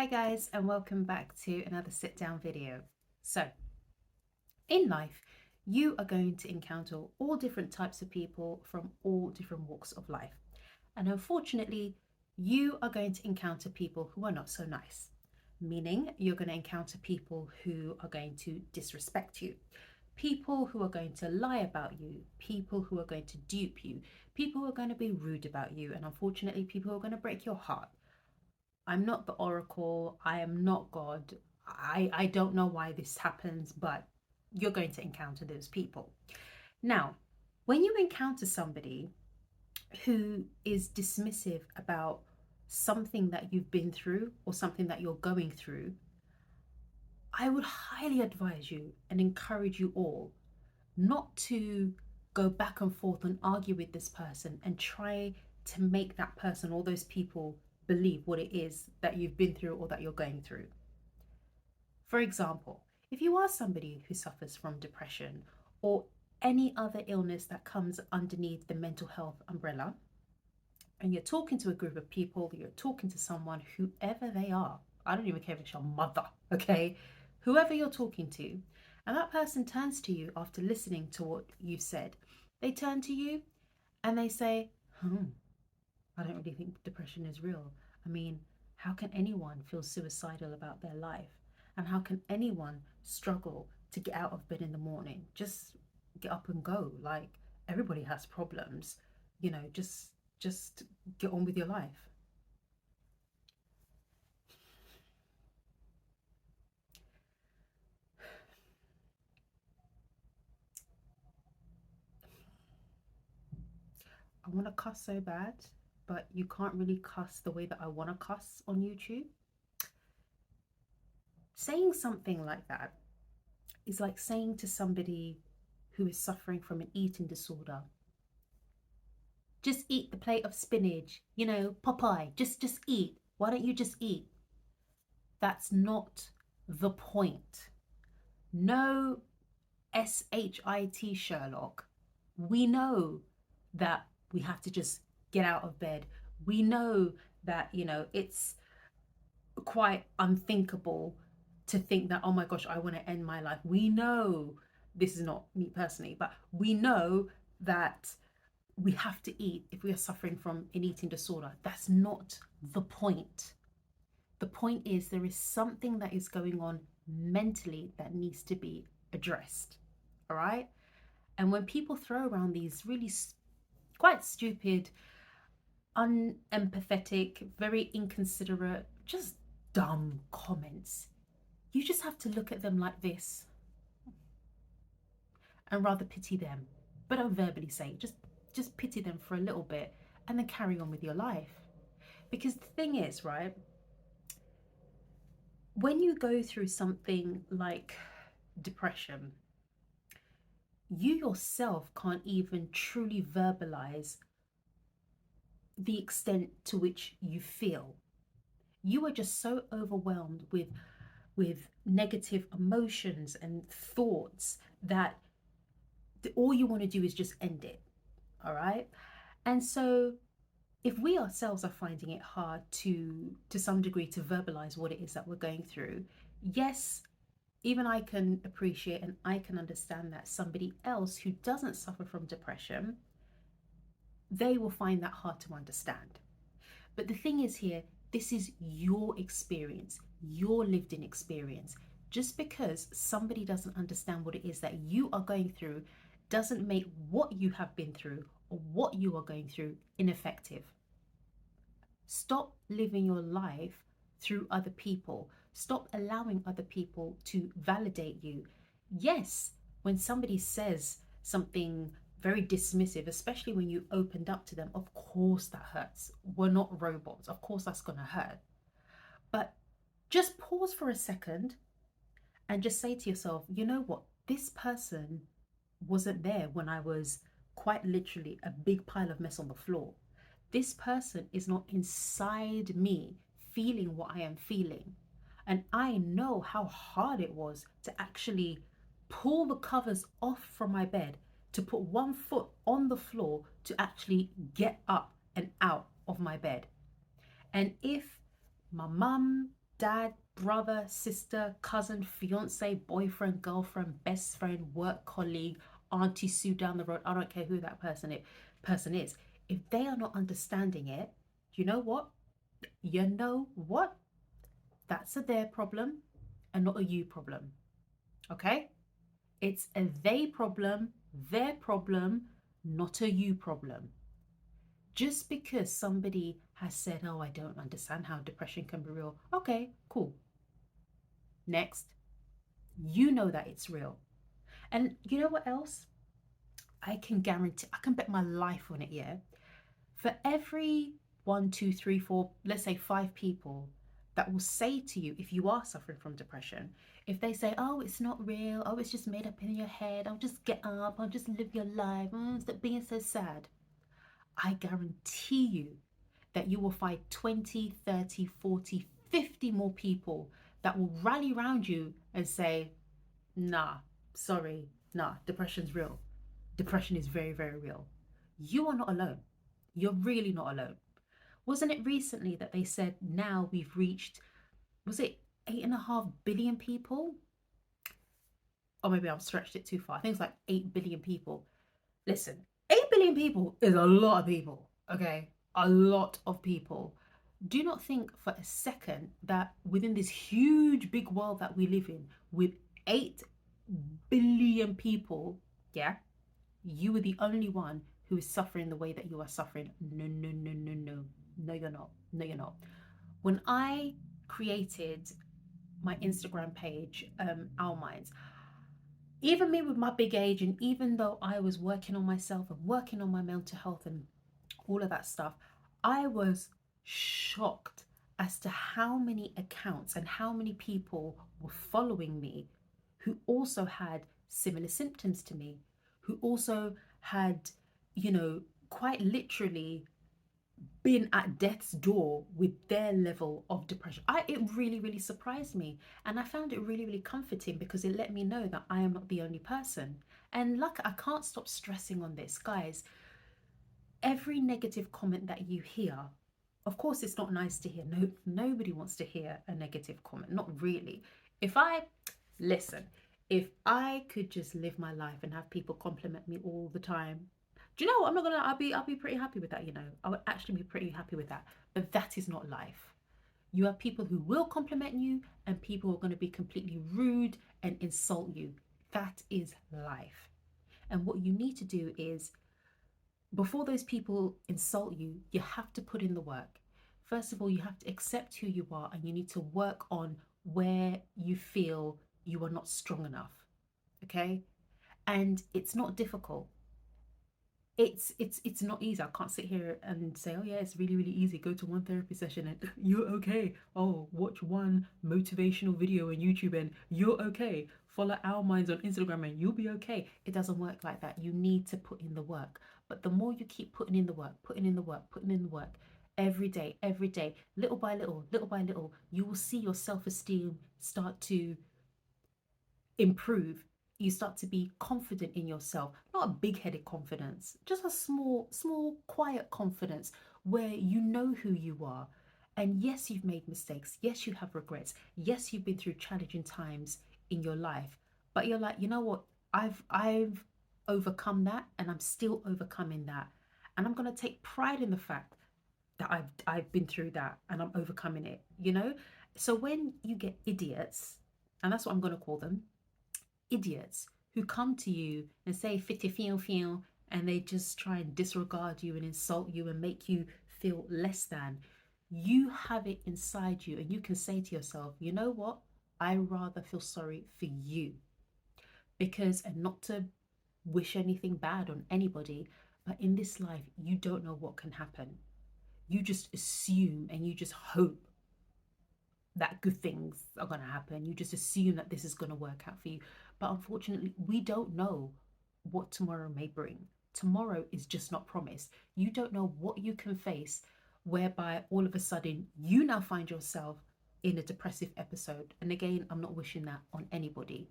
Hi guys, and welcome back to another sit down video. So, in life, you are going to encounter all different types of people from all different walks of life. And unfortunately, you are going to encounter people who are not so nice, meaning you're going to encounter people who are going to disrespect you, people who are going to lie about you, people who are going to dupe you, people who are going to be rude about you, and unfortunately, people who are going to break your heart. I'm not the oracle. I am not God. I don't know why this happens, but you're going to encounter those people. Now, when you encounter somebody who is dismissive about something that you've been through or something that you're going through, I would highly advise you and encourage you all not to go back and forth and argue with this person and try to make that person or those people believe what it is that you've been through or that you're going through. For example, if you are somebody who suffers from depression or any other illness that comes underneath the mental health umbrella, and you're talking to a group of people, you're talking to someone, whoever they are, I don't even care if it's your mother, okay? Whoever you're talking to, and that person turns to you after listening to what you've said, they turn to you and they say, I don't really think depression is real. I mean, how can anyone feel suicidal about their life? And how can anyone struggle to get out of bed in the morning? Just get up and go. Like, everybody has problems. Just get on with your life. I want to cuss so bad, but you can't really cuss the way that I want to cuss on YouTube. Saying something like that is like saying to somebody who is suffering from an eating disorder, just eat the plate of spinach, Popeye, just eat. Why don't you just eat? That's not the point. No SHIT Sherlock. We know that we have to just get out of bed. We know that, it's quite unthinkable to think that, oh my gosh, I want to end my life. We know, this is not me personally, but we know that we have to eat if we are suffering from an eating disorder. That's not the point. The point is there is something that is going on mentally that needs to be addressed. All right. And when people throw around these really quite stupid, unempathetic, very inconsiderate, just dumb comments, you just have to look at them like this and rather pity them. But don't verbally say it. Just pity them for a little bit and then carry on with your life. Because the thing is, right, when you go through something like depression, you yourself can't even truly verbalize the extent to which you feel. You are just so overwhelmed with negative emotions and thoughts that all you want to do is just end it. All right. And so if we ourselves are finding it hard to some degree to verbalize what it is that we're going through, yes, even I can appreciate and I can understand that somebody else who doesn't suffer from depression, they will find that hard to understand. But the thing is here, this is your experience, your lived in experience. Just because somebody doesn't understand what it is that you are going through doesn't make what you have been through or what you are going through ineffective. Stop living your life through other people. Stop allowing other people to validate you. Yes, when somebody says something very dismissive, especially when you opened up to them, of course that hurts. We're not robots. Of course that's going to hurt. But just pause for a second and just say to yourself, you know what? This person wasn't there when I was quite literally a big pile of mess on the floor. This person is not inside me feeling what I am feeling. And I know how hard it was to actually pull the covers off from my bed, to put one foot on the floor, to actually get up and out of my bed. And if my mum, dad, brother, sister, cousin, fiance, boyfriend, girlfriend, best friend, work colleague, auntie Sue down the road. I don't care who that person is. If they are not understanding it, you know what? You know what? That's a their problem and not a you problem. Okay? It's a they problem, their problem, not a you problem. Just because somebody has said, oh, I don't understand how depression can be real. Okay, cool. Next. You know that it's real. And you know what else? I can guarantee, I can bet my life on it, yeah? For every one, two, three, four, let's say 5 people that will say to you, if you are suffering from depression, if they say, oh, it's not real, oh, it's just made up in your head, I'll just get up, I'll just live your life, stop being so sad. I guarantee you that you will find 20, 30, 40, 50 more people that will rally around you and say, nah, sorry, nah, depression's real. Depression is very, very real. You are not alone. You're really not alone. Wasn't it recently that they said now we've reached, was it 8.5 billion people? Or maybe I've stretched it too far. I think it's like 8 billion people. Listen, 8 billion people is a lot of people, okay? A lot of people. Do not think for a second that within this huge big world that we live in, with 8 billion people, yeah, you are the only one who is suffering the way that you are suffering. No, no, no, no, no. No, you're not. No, you're not. When I created my Instagram page, Our Minds, even me with my big age, and even though I was working on myself and working on my mental health and all of that stuff, I was shocked as to how many accounts and how many people were following me who also had similar symptoms to me, who also had, quite literally been at death's door with their level of depression. It really, really surprised me. And I found it really, really comforting because it let me know that I am not the only person. And look, I can't stop stressing on this, guys. Every negative comment that you hear, of course, it's not nice to hear. No, nobody wants to hear a negative comment. Not really. Listen, if I could just live my life and have people compliment me all the time, do you know what? I'm not gonna. I'll be pretty happy with that. I would actually be pretty happy with that. But that is not life. You have people who will compliment you, and people who are going to be completely rude and insult you. That is life. And what you need to do is, before those people insult you, you have to put in the work. First of all, you have to accept who you are, and you need to work on where you feel you are not strong enough. Okay? And it's not difficult. It's not easy. I can't sit here and say, oh yeah, it's really, really easy. Go to one therapy session and you're okay. Oh, watch one motivational video on YouTube and you're okay. Follow Our Minds on Instagram and you'll be okay. It doesn't work like that. You need to put in the work. But the more you keep putting in the work, putting in the work, putting in the work, every day, little by little, you will see your self-esteem start to improve. You start to be confident in yourself, not a big-headed confidence, just a small quiet confidence where you know who you are. And yes, you've made mistakes, yes, you have regrets, yes, you've been through challenging times in your life, but you're like, you know what, I've overcome that, and I'm still overcoming that, and I'm going to take pride in the fact that I've been through that and I'm overcoming it. So when you get idiots, and that's what I'm going to call them, idiots who come to you and say fitty feel, and they just try and disregard you and insult you and make you feel less than, you have it inside you and you can say to yourself, you know what, I rather feel sorry for you. Because, and not to wish anything bad on anybody, but in this life you don't know what can happen. You just assume and you just hope that good things are going to happen. You just assume that this is going to work out for you. But unfortunately, we don't know what tomorrow may bring. Tomorrow is just not promised. You don't know what you can face, whereby all of a sudden you now find yourself in a depressive episode. And again, I'm not wishing that on anybody.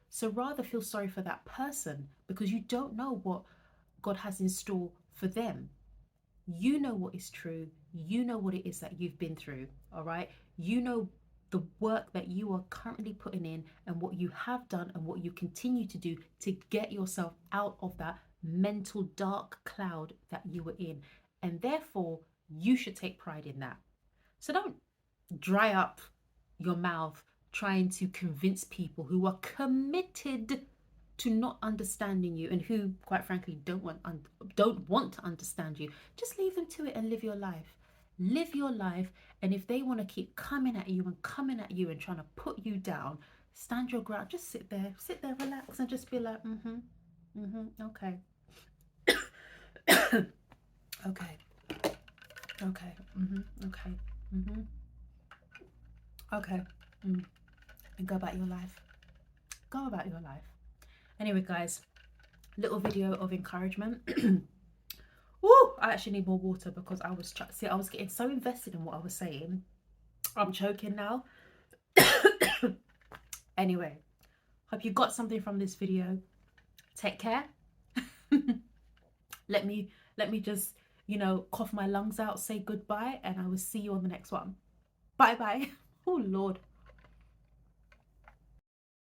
So rather feel sorry for that person, because you don't know what God has in store for them. You know what is true. You know what it is that you've been through. All right. You know the work that you are currently putting in and what you have done and what you continue to do to get yourself out of that mental dark cloud that you were in. And therefore, you should take pride in that. So don't dry up your mouth trying to convince people who are committed to not understanding you and who, quite frankly, don't want to understand you. Just leave them to it and live your life. Live your life. And if they want to keep coming at you and trying to put you down, stand your ground. Just sit there, relax, and just be like, okay, okay, okay, okay, okay, and go about your life. Go about your life. Anyway, guys, little video of encouragement. Woo! I actually need more water because I was getting so invested in what I was saying. I'm choking now. Anyway, hope you got something from this video. Take care. Let me just, cough my lungs out, say goodbye, and I will see you on the next one. Bye bye. Oh Lord.